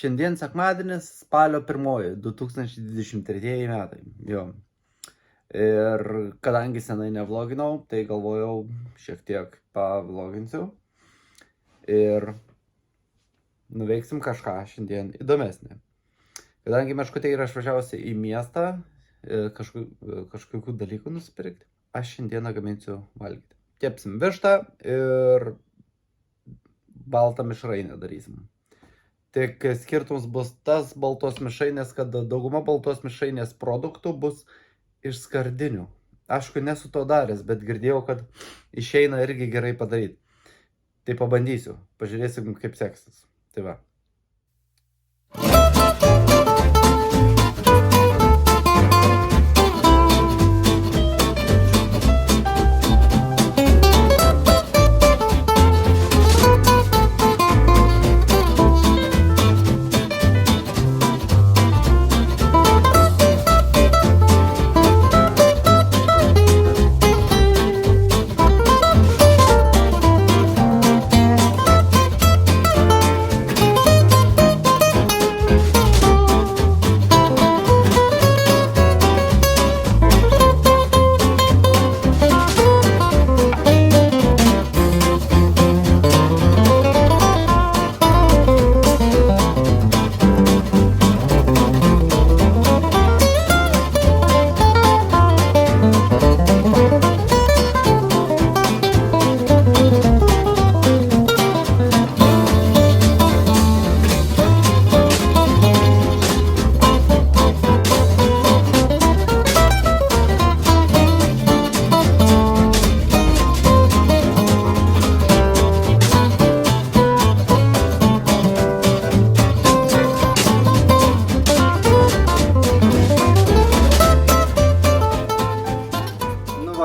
Šiandien sekmadienis, spalio 1, 2023 metai. Jo. Ir kadangi senai nevloginau, tai galvojau šiek tiek pavloginsiu. Ir nuveiksim kažką šiandien įdomesnį. Kadangi meškutė yra išvažiavusi į miestą, kažkokių dalykų nusipirkti, aš šiandieną gaminsiu valgyti. Kepsim vištą ir baltą mišrainę darysim. Tik skirtumas bus tas baltos mišrainės, kad dauguma baltos mišrainės produktų bus iš skardinių. Aišku, nesu to daręs, bet girdėjau, kad išeina irgi gerai padaryti. Tai pabandysiu, pažiūrėsim, kaip seksis. Tai va.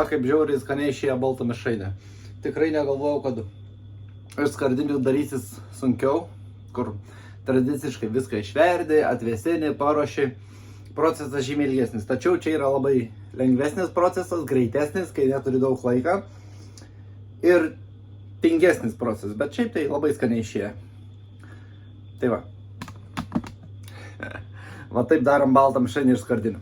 Kaip žiauriai skaniai išėjo balta mišrainė. Tikrai negalvojau, kad iš skardinių darysis sunkiau, kur tradiciškai viską išverdi, atvėsini, paruoši. Procesas žymiai ilgesnis. Tačiau čia yra labai lengvesnis procesas, greitesnis, kai neturi daug laiko. Ir tingesnis procesas, bet šiaip tai labai skaniai išėjo. Tai va. Va taip darom baltą mišrainę iš skardinių.